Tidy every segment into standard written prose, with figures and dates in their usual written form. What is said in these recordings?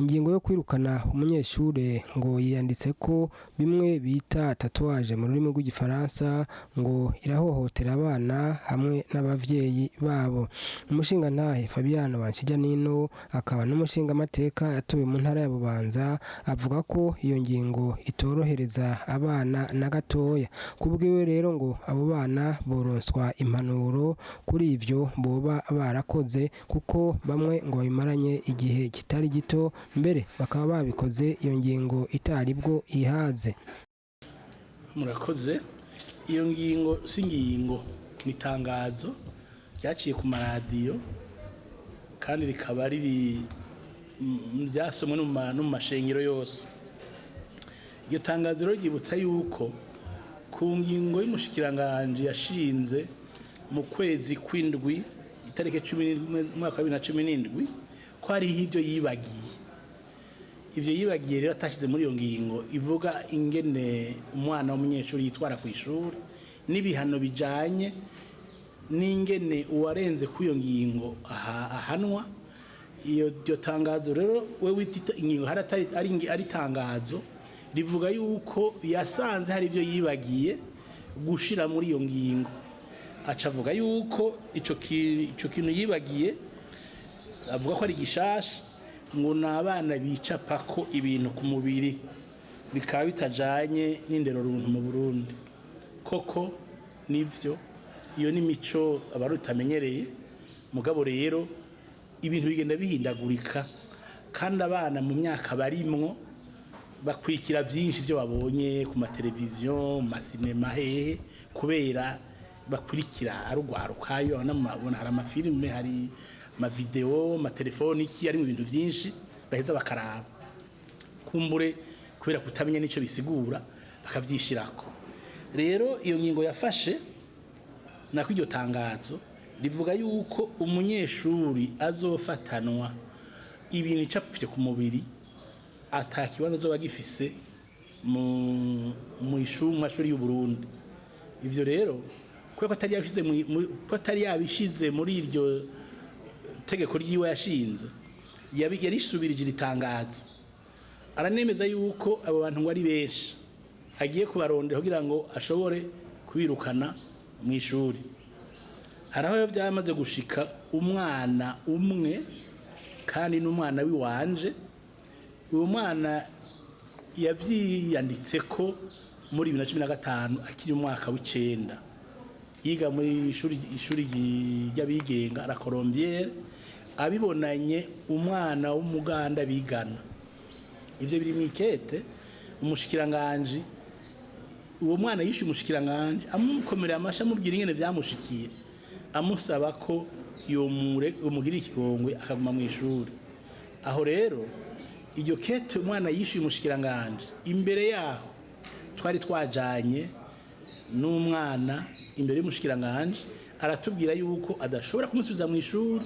ingingo yo kwirukana umunyeshure ngo yiyanditse ko bimwe bita tatouage mu rurimi rw'igifaransa ngo irahohotera abana hamwe n'abavyeyi babo. Umushingantahe Fabien Banciryanino akaba n'umushinga amateka yatowe mu ntara ya Bubanza avuga ko iyo ngingo itorohereza abana na gatoya. Kubwiwe rero ngo abo bana boronswa impanuro kuri ivyo boba barakoze kuko bamwe ngo babimaranye igihe kitari gito mbere bakaba babikoze iyo ngingo itari bwo ihaze. Murakoze. Iyo ngingo si ngingo ni tangazo ryaciye ku maradiyo kandi rikaba riri ryasomwe no mu mashengero yose. Iyo tangazo rero ryibutsa yuko ku ngingo y'umushikiranganje yashinze mu kwezi kw'indwi itariki 17 mwaka wa 2017 ko hariho ivyo yibagiye. Ivyo yibagiye rero atashyize muri iyo ngingo ivuga ingene umwana w'umunyeshuri yitwara ku ishuri n'ibihano bijanye n'ingene uwarenze ku iyo ngingo ahanwa. Iyo tangazo rero we witita ingingo ari tangazo rivuga yuko yasanze hari ivyo yibagiye gushira muri iyo ngingo. Acavuga yuko ico kintu yibagiye avuga ko ari gishasha ngo n'abana bicapako ibintu ku mubiri bikaba bitajanye n'indero runtu mu Burundi. Koko nivyo iyo ni mico abarutamenyereye mugabo rero ibintu bigenda bihindagurika kandi abana mu myaka barimwo bakwikira byinshi byo babonye ku mateleviziyo mu masinema hehe kubera bakurikira arugwarukayo n'amabona hari amafilme hari amavideo amatelefoni iki ari mu bintu byinshi baheza bakaraba kumbure kubera kutamenya nico bisigura bakavyishirako. Rero iyo ngingo yafashe nako iryo tangazo rivuga yuko umunyeshuri azofatanwa ibintu icapfye ku mubiri atakibazo azoba gifise mu mashuri y'u Burundi. Ivyo rero kuko atari yabishize muri iryo tegeko ryiwe yashinze yarisubirije itangazo aranemeza yuko abo bantu ngo ari benshi agiye kubarondera kugira ngo ashobore kubirukana mu ishuri. Haraho byamaze gushika umwana umwe kandi n'umwana wiwanje. Uwo mwana yavyiyanditse ko muri 2015 akiri umwaka w'icenda yiga muri ishuri ry'abigenga la Colombière abibonanye umwana w'umuganda bigana. Ivyo biri mwikete umushikiranganje uwo mwana yishe umushikiranganje amukomerera amasha mubwira ingene vyamushikiye amusaba ko yomugira ikigongwe akaguma mu ishuri. Aho rero iryo kete umwana yishe umushikiranganje imbere yaho twari twajanye n'umwana imbere y'umushikiranganje aratubwira yuko adashobora kumusubiza mu ishuri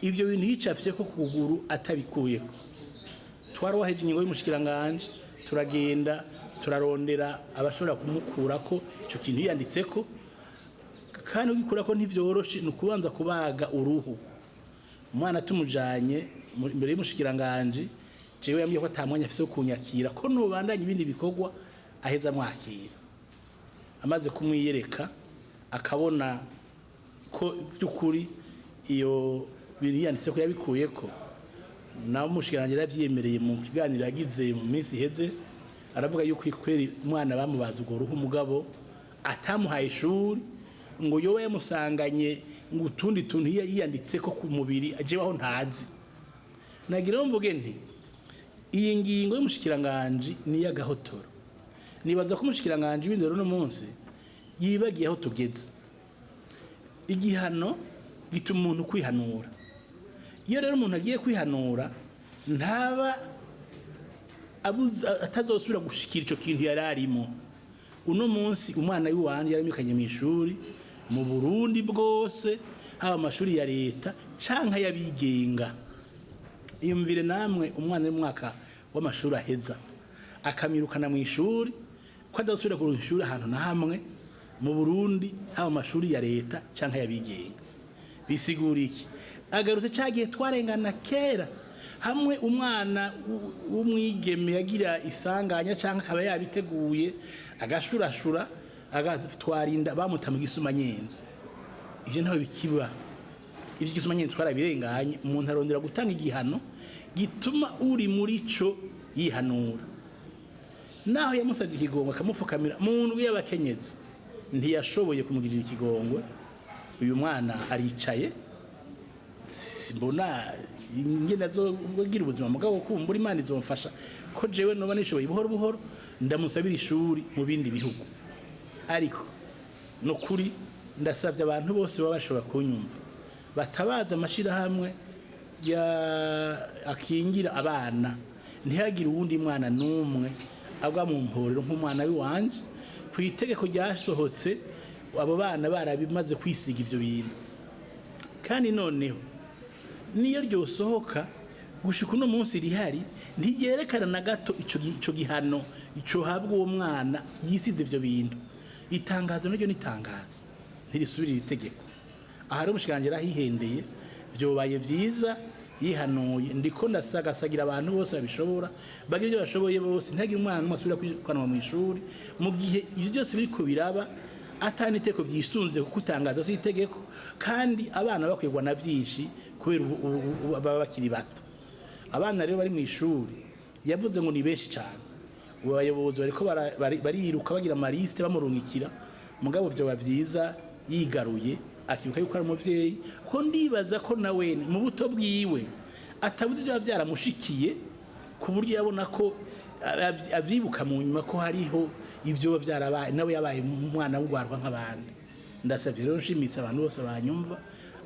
ivyo bintu yicafye ko kuguru atabikuyeko. Twaroheje ingingo y'umushikiranganje turagenda turarondera abashobora kumukurako ico kintu yanditseko kandi ugikurako ntivyoroshe nukubanza kubaga uruhu. Umwana tumujanye imbere y'umushikiranganje jewe yambwiye ko atamwanya afise kunyakira ko nubandanye ibindi bikorwa aheza mwakira. Amaze kumwiyereka akabona ko byukuri iyo biri yanditse ko yabikuyeko nawe umushikiranganje yavyemereye mu kiganiro yagize mu minsi iheze aravuga yuko ikweri umwana bamubaza ugo ruhu mugabo atamuhaye ishuri ngo yowe yamusanganye ngo utundi tuntu yiyanditse ko ku mubiri aje waho ntazi. Nagira mvuge nti iyi ngingo y'umushikiranganje ni yagahotoro. Nibaza ko umushikiranganje w'indero no munsi yibagiye aho tugeze. Igihano gituma umuntu kwihanura. Iyo rero umuntu agiye kwihanura ntaba atazosubira gushikira ico kintu yararimo. Uno munsi umwana w'uwanje yaramikanye mu ishuri mu Burundi bwose haba amashuri ya leta canka yabigenga. Iyumvire namwe umwana w'umwaka w'amashuri aheza akamirukana mu ishuri ko adasubira ku ishuri ahantu na hamwe mu Burundi haba amashuri ya leta canka yabigenga. Bisigura iki? Agarutse cagiye twarengana kera hamwe umwana w'umwigeme yagira isanganya cyangwa akaba yabiteguye agashurashura agatwarinda bamuta mu gisumanyenzi ivyo ntaho bikiba ivyo gisumanyenzi twarabirenganye umuntu arondera gutanga igihano gituma uri muri co yihanura naho yamusavye ikigongwe akamupfukamira mu ndwi y'abakenyezi ntiyashoboye kumugirira ikigongwe uyu mwana aricaye simbona ingene azogira ubuzima mugabo kumbura Imana izomfasha ko jewe noba nishoboye buhoro buhoro ndamusabira ishuri mu bindi bihugu ariko no kuri ndasavye abantu bose baba bashobora kunyumva batabaza amashirahamwe ya akingira abana ntihagire uwundi mwana numwe agwa mu mporero nk'umwana w'iwanje ku itegeko ryasohotse abo bana barabimaze kwisiga ivyo bintu kandi noneho niyo ryosohoka gushika uno munsi rihari ntigerekana na gato ico gihano ico habwa uwo mwana yisize ivyo bintu itangazo naryo nitangazo ntirisubirira itegeko ahari umushikanje rahihendeye vyobaye vyiza yihanuye ndiko ndasagasagira abantu bose babishobora bagira ibyo bashoboye bose ntagire umwana umusubira kwikanwa mu ishuri mu gihe ivyo byose biriko biraba atani iteko vyisunze kuko utangazo itegeko kandi abana bakwegwa na vyinshi kubera baba bakiri bato abana rero bari mu ishuri yavuze ngo ni benshi cyane abayobozi bariko bariruka bagira amaliste bamurungikira mugabo vyo bavyiza yigaruye akibuka yuko ari umuvyeyi ko ndibaza ko nawe mu buto bwiwe atabuze bya byaramushikiye ku buryo yabona ko avyibuka mu nyuma ko hariho ivyo byarabaye nawe yabaye umwana w'ugwarwa nk'abandi ndasavye rero nshimitse abantu bose banyumva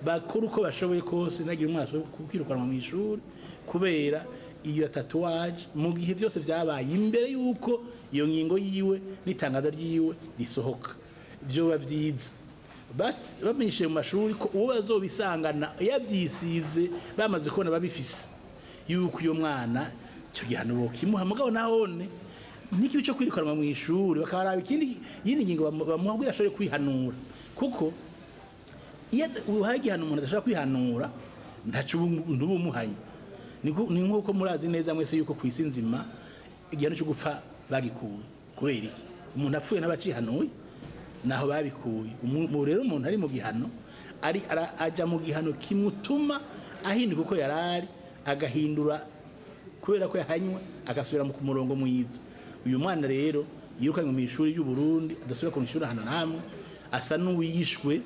bakuru uko bashoboye kose nagira umwana kwirukanwa mu ishuri kubera iyo tatuwaje mu gihe byose byabaye imbere yuko iyo ngingo yiwe n'itangazo ryiwe risohoka byo bavyiza bamenyesheje mu mashuri ko uwo bazobisangana yavyisize bamaze kubona babifise yuko iyo mwana cyo gihano bokimuha mugabo nahone n'ikibi cyo kwirukanwa mu ishuri bakaraba ikindi yindi ngingo bamuhabwira ashobore kwihanura kuko iyo uhagihana umuntu adashaka kwihanura ntacu ntubumuhanye ni nkuko murazi neza mwese yuko kwisi nzima igihano cyo gupfa bagikuye kubera iki umuntu apfuye n'abacihanuye naho babikuye rero umuntu ari mu gihano ari aja mu gihano kimutuma ahinduka uko yarari agahindura kubera ko yahanywe agasubira mu murongo mwiza uyu mwana rero yirukanywe mu ishuri y'u Burundi adasubira ku ishuri hano namwe asa n'uwishwe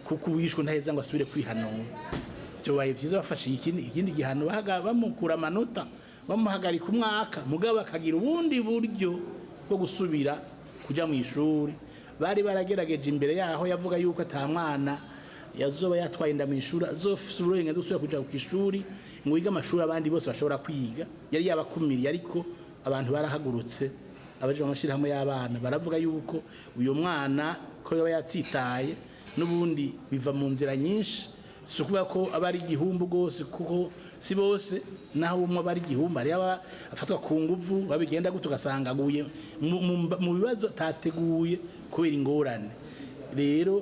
kuko uwishwe ntaheza ngo asubire kwihanura byo baye vyiza bafashe ikindi gihano bamukura amanota bamuhagarika umwaka mugabo akagira ubundi buryo bwo gusubira kuja mu ishuri bari baragerageje imbere yaho yavuga yuko atamwana yazoba yatwaye inda mu ishuri azofura uburenganzira gusubira kuja ku ishuri ngo yiga amashuri abandi bose bashobora kwiga yari yabakumiriye ariko abantu barahagurutse abaje mu mashirahamwe y'abana baravuga yuko uyo mwana ko yaba yatsitaye n'ubundi biva mu nzira nyinshi si ukuvuga ko aba ari igihumbu rwose kuko si bose naho umwe aba ari igihumbu hari afatwa ku nguvu babigenda gutyo ugasanga aguye mu bibazo atateguye kubera ingorane rero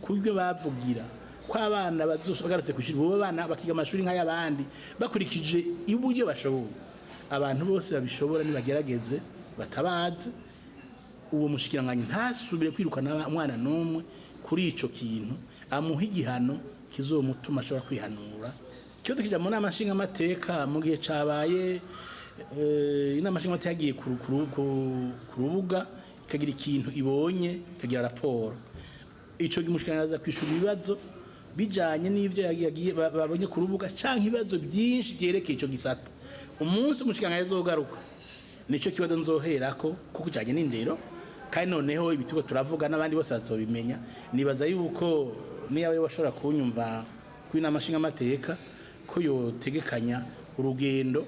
kubyo bavugira ko abana bagarutse kwishuri bo abana bakiga amashuri nk'ayabandi bakurikije uburyo bashoboye abantu bose babishobora nibagerageze batabaze uwo mushikiranganye ntasubire kwirukana umwana numwe kuri ico kintu amuha igihano kizomutuma ashobora kwihanura cyo tukija mu nama nshinga amateka mu gihe cabaye inama nshinga amateka yagiye ku rubuga ikagira ikintu ibonye ikagira raporo ico gimushikiranganya kwishura ibibazo bijanye n'ivyo yagiye babonye ku rubuga canke ibibazo byinshi byerekeye ico gisata umunsi umushikiranganya azogaruka nico kibazo nzoherako kuko cyanye n'indero kandi noneho ibitugo turavuga n'abandi bose bazobimenya nibaza yuko niyawe bashobora kunyumva kw'inama nshinga amateka ko yotegekanya urugendo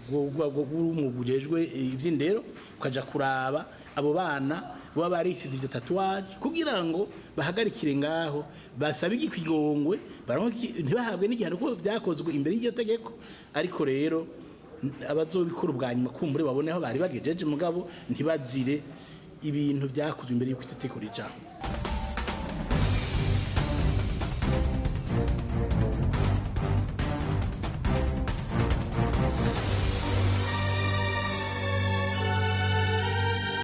rw'umugujejwe ivy'indero ukaja kuraba abo bana baba barisize ivyo tatuwaje kugira ngo bahagarikire ngaho basabe igikigongwe ntibahabwe n'igihano kuko byakozwe imbere y'iryo tegeko ariko rero abazobikora ubwa nyuma kumbure babone aho bari bagejeje mugabo ntibazire ibintu byakozwe imbere y'uko itegeko rijaho